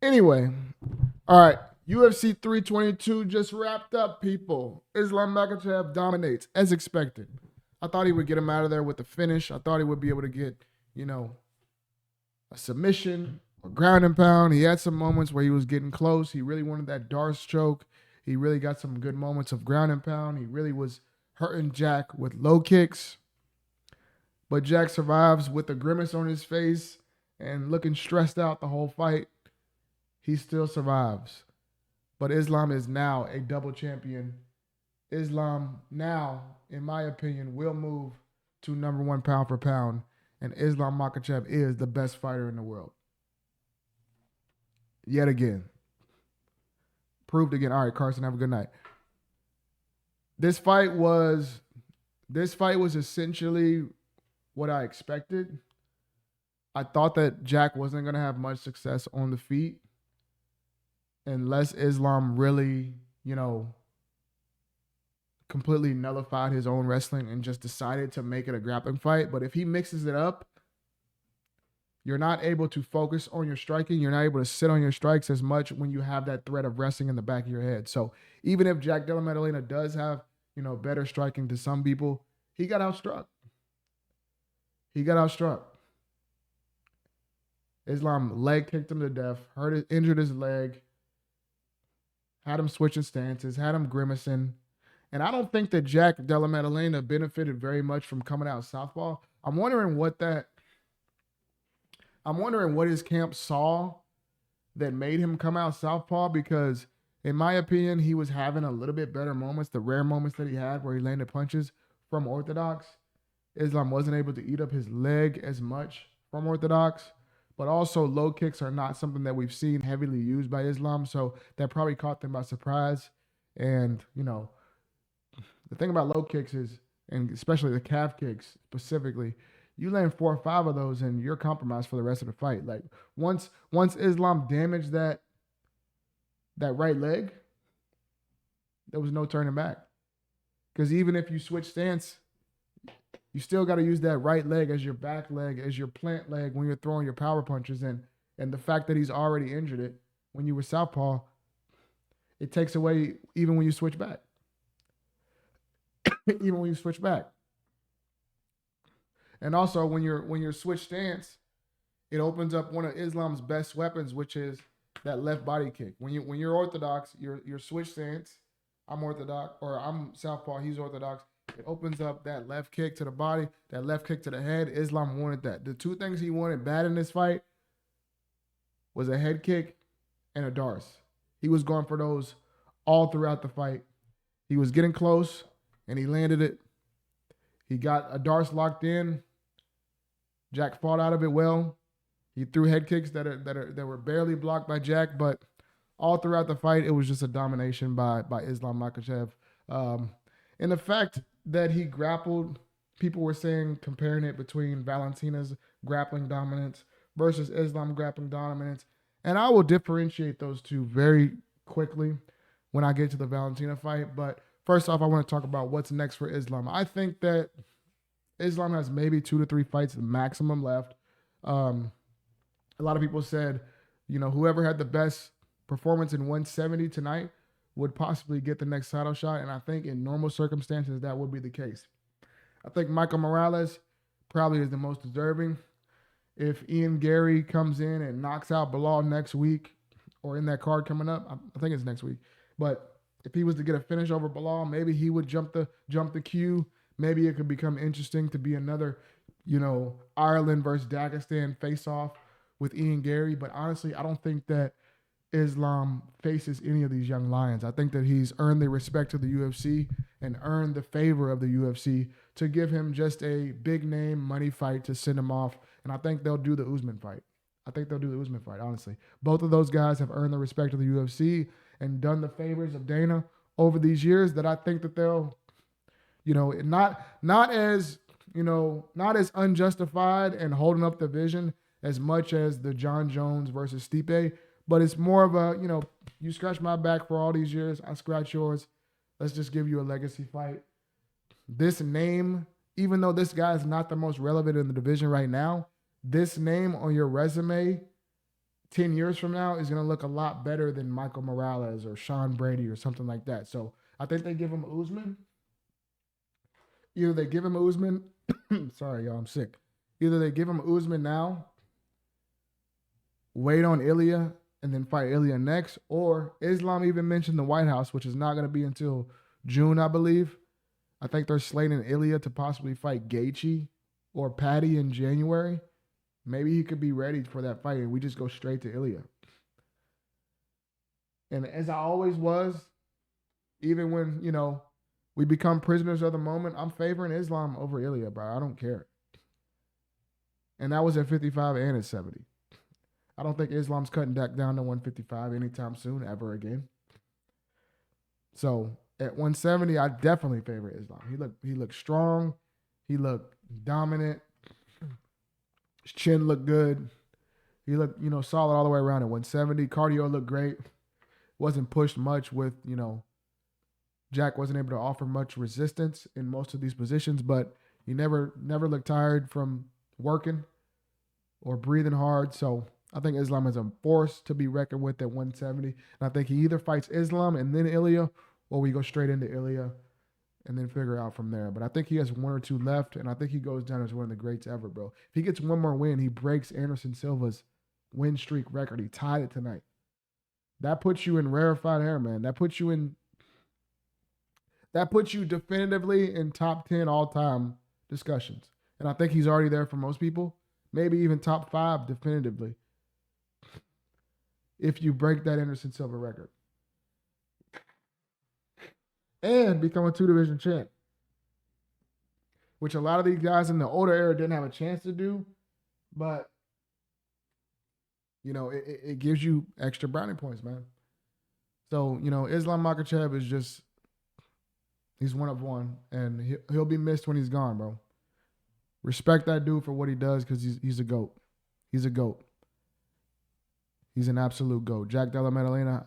Anyway, all right. UFC 322 just wrapped up, people. Islam Makhachev dominates, as expected. I thought he would get him out of there with the finish. I thought he would be able to get, you know, a submission or ground and pound. He had some moments where he was getting close. He really wanted that Darce choke. He really got some good moments of ground and pound. He really was hurting Jack with low kicks. But Jack survives with a grimace on his face and looking stressed out the whole fight. He still survives. But Islam is now a double champion. Islam now, in my opinion, will move to number one pound for pound. And Islam Makhachev is the best fighter in the world. Yet again. Proved again. All right, Carson, have a good night. This fight was essentially what I expected. I thought that Jack wasn't going to have much success on the feet unless Islam really, completely nullified his own wrestling and just decided to make it a grappling fight. But if he mixes it up, you're not able to focus on your striking. You're not able to sit on your strikes as much when you have that threat of wrestling in the back of your head. So even if Jack Della Maddalena does have, better striking to some people, he got outstruck. Islam leg kicked him to death, injured his leg, had him switching stances, had him grimacing. And I don't think that Jack Della Maddalena benefited very much from coming out southpaw. I'm wondering what his camp saw that made him come out southpaw, because in my opinion, he was having a little bit better moments, the rare moments that he had where he landed punches from orthodox. Islam wasn't able to eat up his leg as much from orthodox, but also low kicks are not something that we've seen heavily used by Islam, so that probably caught them by surprise. And, the thing about low kicks is, and especially the calf kicks specifically, you land 4 or 5 of those and you're compromised for the rest of the fight. Like once Islam damaged that right leg, there was no turning back. Because even if you switch stance, you still got to use that right leg as your back leg, as your plant leg when you're throwing your power punches in. And the fact that he's already injured it when you were southpaw, it takes away even when you switch back. Even when you switch back. And also when you're switch stance, it opens up one of Islam's best weapons, which is that left body kick. When you're orthodox, your switch stance, I'm orthodox, or I'm southpaw, he's orthodox. It opens up that left kick to the body, that left kick to the head. Islam wanted that. The two things he wanted bad in this fight was a head kick and a Darce. He was going for those all throughout the fight. He was getting close, and he landed it. He got a Darce locked in. Jack fought out of it well. He threw head kicks that were barely blocked by Jack, but all throughout the fight, it was just a domination by Islam Makhachev. And the fact that he grappled, people were saying, comparing it between Valentina's grappling dominance versus Islam grappling dominance. And I will differentiate those two very quickly when I get to the Valentina fight. But first off, I want to talk about what's next for Islam. I think that Islam has maybe 2 to 3 fights maximum left. A lot of people said, whoever had the best performance in 170 tonight would possibly get the next title shot. And I think in normal circumstances, that would be the case. I think Michael Morales probably is the most deserving. If Ian Gary comes in and knocks out Bilal next week, or in that card coming up, I think it's next week. But if he was to get a finish over Bilal, maybe he would jump the queue. Maybe it could become interesting to be another, Ireland versus Dagestan face-off with Ian Gary. But honestly, I don't think that Islam faces any of these young lions. I think that he's earned the respect of the UFC and earned the favor of the UFC to give him just a big name money fight to send him off. And I think they'll do the Usman fight. Honestly. Both of those guys have earned the respect of the UFC and done the favors of Dana over these years, that I think that they'll, not as unjustified and holding up the vision as much as the John Jones versus Stipe, but it's more of a, you scratch my back for all these years, I scratch yours. Let's just give you a legacy fight. This name, even though this guy is not the most relevant in the division right now, this name on your resume 10 years from now is going to look a lot better than Michael Morales or Sean Brady or something like that. So I think they give him Usman. Either they give him Usman. Sorry, y'all, I'm sick. Either they give him Usman now, wait on Ilya, and then fight Ilya next, or Islam even mentioned the White House, which is not going to be until June, I believe. I think they're slating Ilya to possibly fight Gaethje or Patty in January. Maybe he could be ready for that fight, and we just go straight to Ilya. And as I always was, even when, we become prisoners of the moment, I'm favoring Islam over Ilya, bro. I don't care. And that was at 55 and at 70. I don't think Islam's cutting back down to 155 anytime soon, ever again. So at 170, I definitely favor Islam. He looked strong. He looked dominant. His chin looked good. He looked, solid all the way around at 170. Cardio looked great. Wasn't pushed much with, Jack wasn't able to offer much resistance in most of these positions, but he never looked tired from working or breathing hard. So I think Islam is a force to be reckoned with at 170. And I think he either fights Islam and then Ilya, or we go straight into Ilya and then figure out from there. But I think he has one or two left, and I think he goes down as one of the greats ever, bro. If he gets one more win, he breaks Anderson Silva's win streak record. He tied it tonight. That puts you in rarefied air, man. That puts you definitively in top 10 all-time discussions. And I think he's already there for most people. Maybe even top 5 definitively. If you break that Anderson Silva record. And become a 2-division champ. Which a lot of these guys in the older era didn't have a chance to do. But, it gives you extra brownie points, man. So, Islam Makhachev is just, he's one of one. And he'll be missed when he's gone, bro. Respect that dude for what he does because he's a GOAT. He's a GOAT. He's an absolute GOAT. Jack Della Maddalena,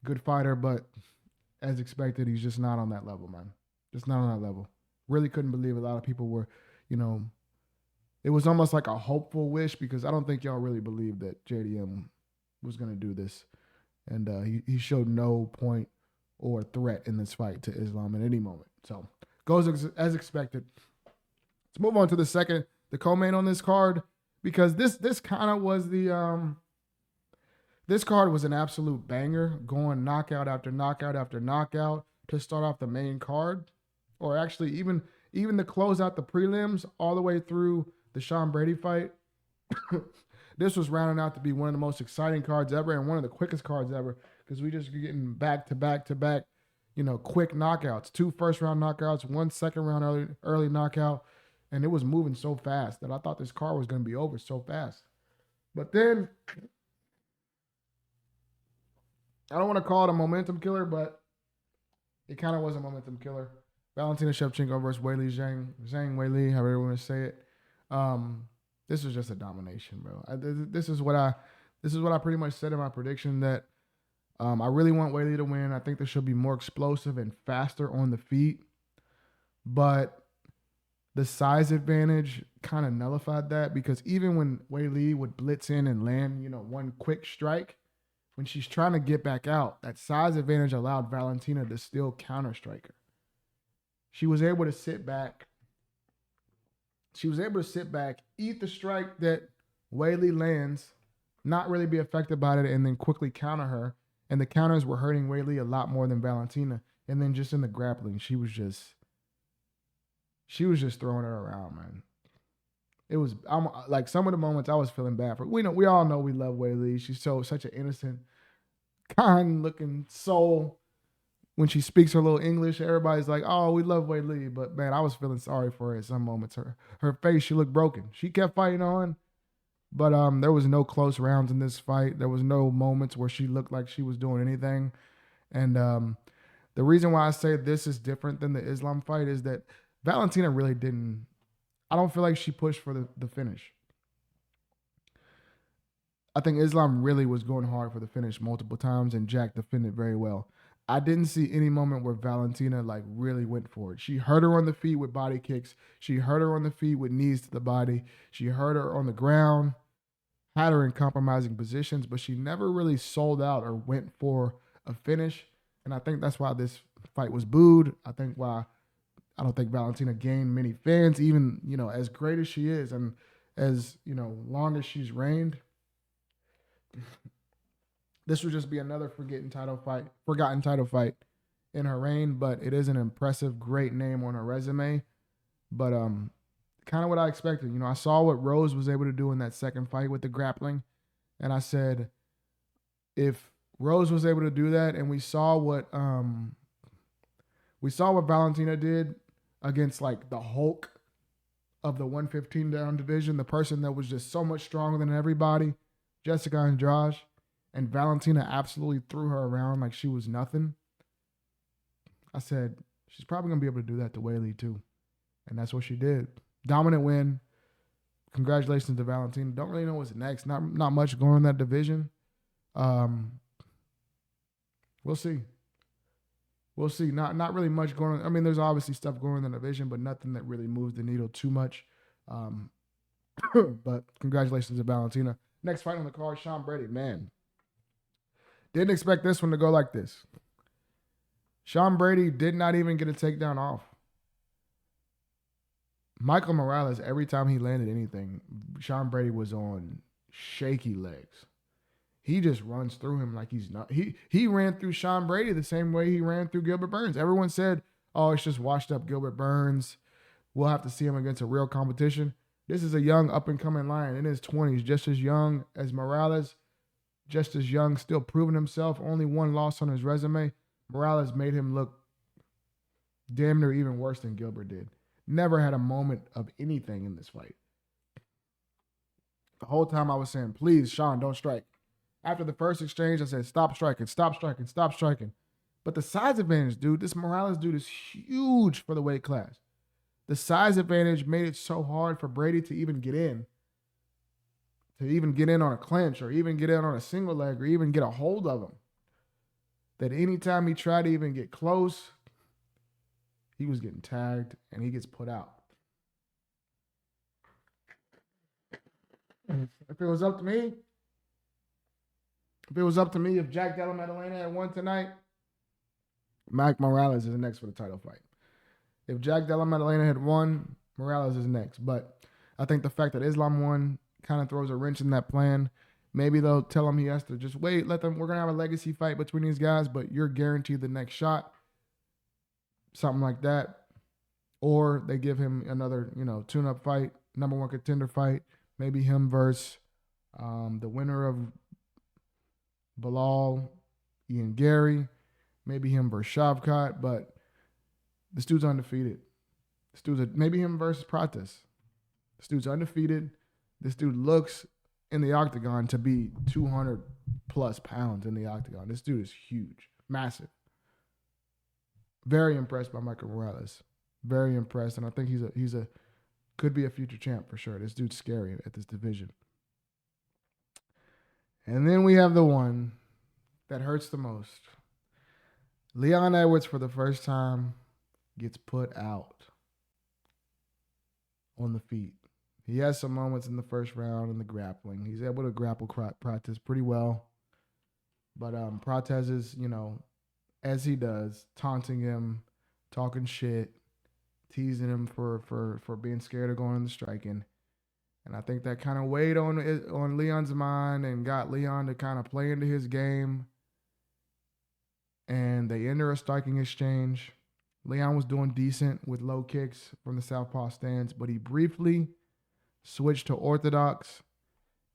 good fighter, but as expected, he's just not on that level, man. Just not on that level. Really couldn't believe a lot of people were, it was almost like a hopeful wish because I don't think y'all really believed that JDM was going to do this. And he showed no point or threat in this fight to Islam at any moment. So, goes as expected. Let's move on to the co-main on this card, because this kind of was this card was an absolute banger, going knockout after knockout after knockout to start off the main card, or actually even to close out the prelims all the way through the Sean Brady fight. This was rounding out to be one of the most exciting cards ever and one of the quickest cards ever because we just getting back to back to back, quick knockouts. 2 first-round knockouts, 1 second-round early knockout. And it was moving so fast that I thought this card was going to be over so fast. But then, I don't want to call it a momentum killer, but it kind of was a momentum killer. Valentina Shevchenko versus Weili Zhang Weili, however you want to say it. This was just a domination, bro. This is what I pretty much said in my prediction, that I really want Weili to win. I think that she'll be more explosive and faster on the feet. But the size advantage kind of nullified that, because even when Weili would blitz in and land, one quick strike, when she's trying to get back out, that size advantage allowed Valentina to still counter-strike her. She was able to sit back. Eat the strike that Weili lands, not really be affected by it, and then quickly counter her. And the counters were hurting Weili a lot more than Valentina. And then just in the grappling, she was just throwing her around, man. I'm like, some of the moments I was feeling bad for. We all know we love Weili. She's such an innocent, kind-looking soul. When she speaks her little English, everybody's like, "Oh, we love Weili." But man, I was feeling sorry for her at some moments. Her face, she looked broken. She kept fighting on, but there was no close rounds in this fight. There was no moments where she looked like she was doing anything. And the reason why I say this is different than the Islam fight is that Valentina really didn't. I don't feel like she pushed for the finish. I think Islam really was going hard for the finish multiple times, and Jack defended very well. I didn't see any moment where Valentina really went for it. She hurt her on the feet with body kicks. She hurt her on the feet with knees to the body. She hurt her on the ground. had her in compromising positions, but she never really sold out or went for a finish. And I think that's why this fight was booed. I don't think Valentina gained many fans, even, as great as she is and as, long as she's reigned. This would just be another forgotten title fight in her reign, but it is an impressive, great name on her resume. But kind of what I expected. I saw what Rose was able to do in that second fight with the grappling, and I said, if Rose was able to do that, and we saw what Valentina did against like the Hulk of the 115 down division, the person that was just so much stronger than everybody, Jessica Andrade, and Valentina absolutely threw her around like she was nothing. I said, she's probably going to be able to do that to Weili too. And that's what she did. Dominant win. Congratulations to Valentina. Don't really know what's next. Not much going on in that division. We'll see. We'll see. Not really much going on. I mean, there's obviously stuff going on in the division, but nothing that really moves the needle too much. But congratulations to Valentina. Next fight on the card, Sean Brady. Man, didn't expect this one to go like this. Sean Brady did not even get a takedown off. Michael Morales, every time he landed anything, Sean Brady was on shaky legs. He just runs through him like he's not. He ran through Sean Brady the same way he ran through Gilbert Burns. Everyone said, oh, it's just washed up Gilbert Burns. We'll have to see him against a real competition. This is a young up-and-coming lion in his 20s, just as young as Morales, just as young, still proving himself. Only one loss on his resume. Morales made him look damn near even worse than Gilbert did. Never had a moment of anything in this fight. The whole time I was saying, please, Sean, don't strike. After the first exchange, I said, stop striking, stop striking, stop striking. But the size advantage, dude, this Morales dude is huge for the weight class. The size advantage made it so hard for Brady to even get in. To even get in on a clinch or even get in on a single leg or even get a hold of him. That anytime he tried to even get close, he was getting tagged and he gets put out. If it was up to me, if Jack Della Maddalena had won tonight, Mike Morales is next for the title fight. If Jack Della Maddalena had won, Morales is next. But I think the fact that Islam won kind of throws a wrench in that plan. Maybe they'll tell him he has to just wait, we're going to have a legacy fight between these guys, but you're guaranteed the next shot. Something like that. Or they give him another, tune-up fight, number one contender fight. Maybe him versus the winner of Bilal, Ian Gary. Maybe him versus Shavkat. But this dude's undefeated. Maybe him versus Prates. This dude's undefeated. This dude looks in the octagon to be 200 plus pounds in the octagon. This dude is huge, massive. Very impressed by Michael Morales. Very impressed, and I think he's a could be a future champ for sure. This dude's scary at this division. And then we have the one that hurts the most. Leon Edwards, for the first time, gets put out on the feet. He has some moments in the first round in the grappling. He's able to grapple Prates pretty well. But Prates is, as he does, taunting him, talking shit, teasing him for being scared of going in the striking. And I think that kind of weighed on Leon's mind and got Leon to kind of play into his game. And they enter a striking exchange. Leon was doing decent with low kicks from the southpaw stance, but he briefly switched to orthodox,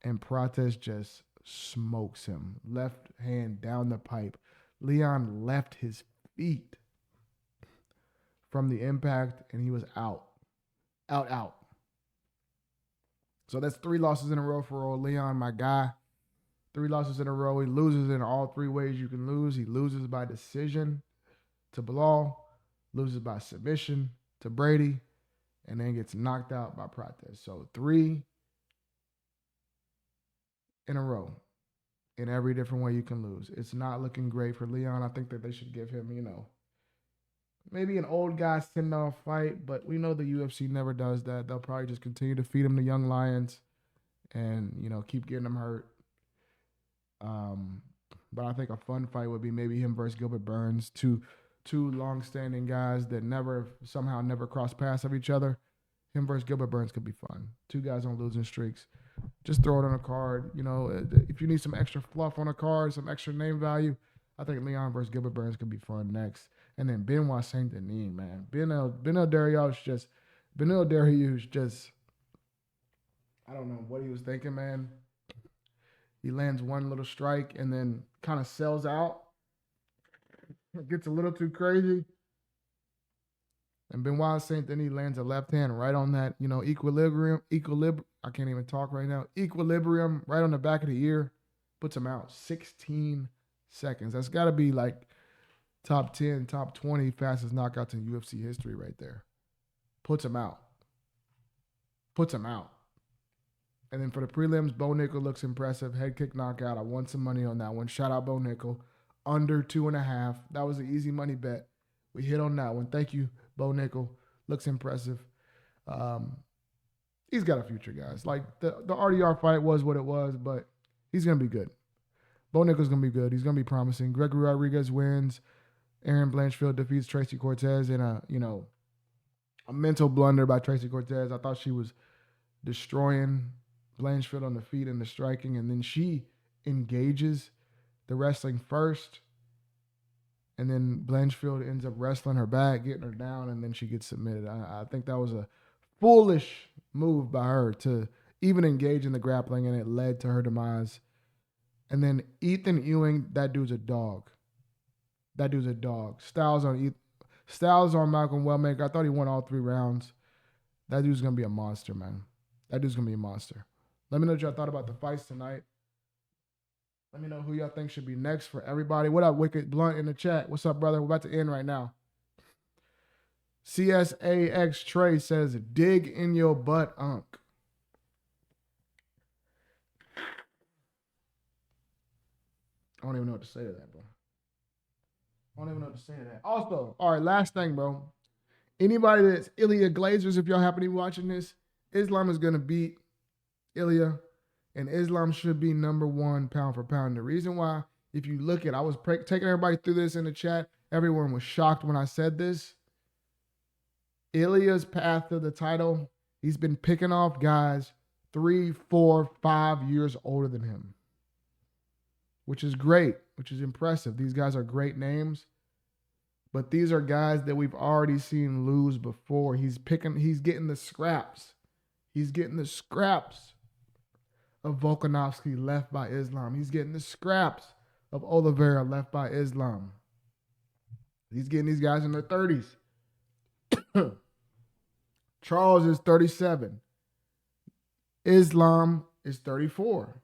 and Prates just smokes him. Left hand down the pipe. Leon left his feet from the impact, and he was out. Out. So that's 3 losses in a row for old Leon, my guy. 3 losses in a row. He loses in all 3 ways you can lose. He loses by decision to Bilal, loses by submission to Brady, and then gets knocked out by Prates. So 3 in a row in every different way you can lose. It's not looking great for Leon. I think that they should give him, maybe an old guy send-off fight, but we know the UFC never does that. They'll probably just continue to feed him to young lions and, you know, keep getting him hurt. But I think a fun fight would be maybe him versus Gilbert Burns, two long-standing guys that somehow never cross paths of each other. Him versus Gilbert Burns could be fun. Two guys on losing streaks. Just throw it on a card. You know, if you need some extra fluff on a card, some extra name value, I think Leon versus Gilbert Burns could be fun next. And then Benoit Saint Denis, man. Beneil Dariush just, I don't know what he was thinking, man. He lands one little strike and then kind of sells out. It gets a little too crazy. And Benoit Saint Denis lands a left hand right on that, you know, equilibrium. I can't even talk right now. Equilibrium right on the back of the ear. Puts him out. 16 seconds. That's got to be like top 10, top 20 fastest knockouts in UFC history right there. Puts him out. And then for the prelims, Bo Nickel looks impressive. Head kick knockout. I won some money on that one. Shout out Bo Nickel. Under 2.5. That was an easy money bet. We hit on that one. Thank you, Bo Nickel. Looks impressive. He's got a future, guys. Like, the RDR fight was what it was, but he's going to be good. Bo Nickel's going to be good. He's going to be promising. Gregory Rodriguez wins. Aaron Blanchfield defeats Tracy Cortez in a mental blunder by Tracy Cortez. I thought she was destroying Blanchfield on the feet and the striking, and then she engages the wrestling first, and then Blanchfield ends up wrestling her back, getting her down, and then she gets submitted. I think that was a foolish move by her to even engage in the grappling, and it led to her demise. And then Ethan Ewing, that dude's a dog. Styles on Malcolm Wellmaker. I thought he won all 3 rounds. That dude's going to be a monster, man. Let me know what y'all thought about the fights tonight. Let me know who y'all think should be next for everybody. What up, Wicked Blunt in the chat? What's up, brother? We're about to end right now. CSAX Trey says, dig in your butt, Unc. I don't even know what to say to that, bro. Also, all right, last thing, bro. Anybody that's Ilya Glazers, if y'all happen to be watching this, Islam is going to beat Ilya, and Islam should be number 1 pound for pound. The reason why, if you look at, I was taking everybody through this in the chat. Everyone was shocked when I said this. Ilya's path to the title, he's been picking off guys 3, 4, 5 years older than him, which is great, which is impressive. These guys are great names, but these are guys that we've already seen lose before. He's getting the scraps. Of Volkanovski left by Islam. He's getting the scraps of Oliveira left by Islam. He's getting these guys in their 30s. Charles is 37. Islam is 34.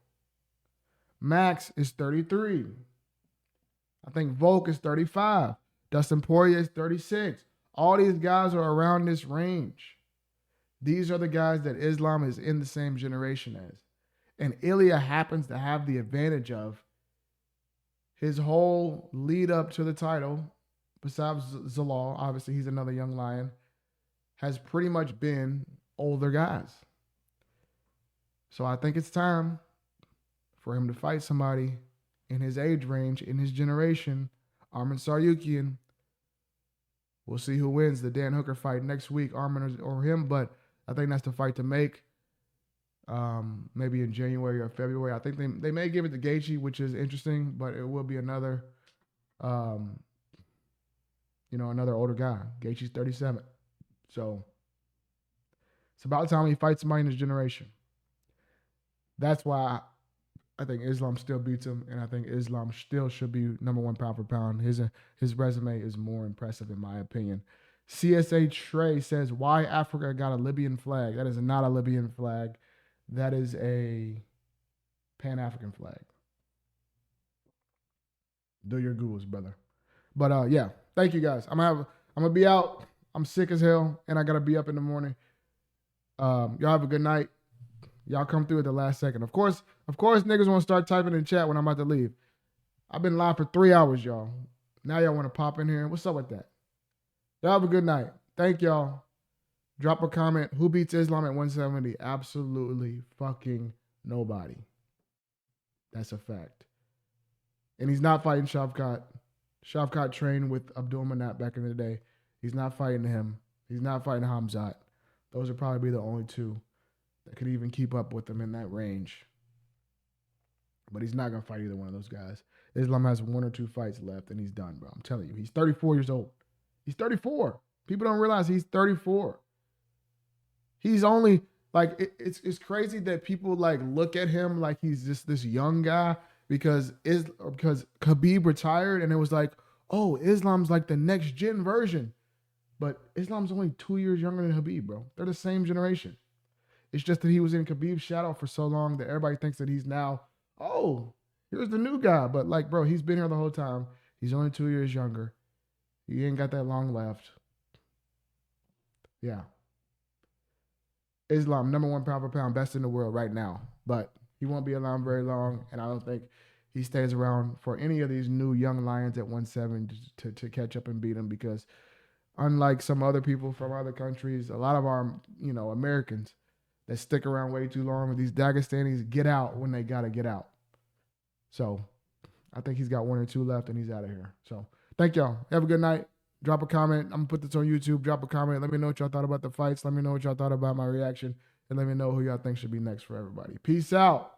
Max is 33. I think Volk is 35. Dustin Poirier is 36. All these guys are around this range. These are the guys that Islam is in the same generation as. And Ilya happens to have the advantage of his whole lead up to the title, besides Zalal, obviously he's another young lion, has pretty much been older guys. So I think it's time for him to fight somebody in his age range, in his generation. Arman Saryukian. We'll see who wins the Dan Hooker fight next week, Arman or him, but I think that's the fight to make. Maybe in January or February. I think they may give it to Gaethje, which is interesting, but it will be another, another older guy. Gaethje's 37. So it's about time he fights somebody in his generation. That's why I think Islam still beats him, and I think Islam still should be number 1 pound for pound. His resume is more impressive in my opinion. CSA Trey says, why Africa got a Libyan flag? That is not a Libyan flag. That is a Pan-African flag. Do your Googles, brother. But yeah, thank you guys. I'm gonna be out. I'm sick as hell, and I gotta be up in the morning. Y'all have a good night. Y'all come through at the last second. Of course, niggas want to start typing in chat when I'm about to leave. I've been live for 3 hours, y'all. Now y'all want to pop in here. What's up with that? Y'all have a good night. Thank y'all. Drop a comment. Who beats Islam at 170? Absolutely fucking Nobody. That's a fact. And he's not fighting Shavkat. Shavkat trained with Abdul Manap back in the day. He's not fighting him. He's not fighting Hamzat. Those would probably be the only two that could even keep up with him in that range. But he's not going to fight either one of those guys. Islam has 1 or 2 fights left, and he's done, bro. I'm telling you. He's 34 years old. He's 34. People don't realize he's 34. He's only, like, it's crazy that people, like, look at him like he's just this young guy because Khabib retired, and it was like, oh, Islam's like the next gen version. But Islam's only 2 years younger than Khabib, bro. They're the same generation. It's just that he was in Khabib's shadow for so long that everybody thinks that he's now, oh, here's the new guy. But, like, bro, he's been here the whole time. He's only 2 years younger. He ain't got that long left. Yeah. Islam, number 1 pound for pound, best in the world right now. But he won't be around very long, and I don't think he stays around for any of these new young lions at 170 to catch up and beat him, because unlike some other people from other countries, a lot of our, Americans that stick around way too long with these Dagestanis get out when they got to get out. So I think he's got 1 or 2 left, and he's out of here. So thank y'all. Have a good night. Drop a comment. I'm going to put this on YouTube. Drop a comment. Let me know what y'all thought about the fights. Let me know what y'all thought about my reaction. And let me know who y'all think should be next for everybody. Peace out.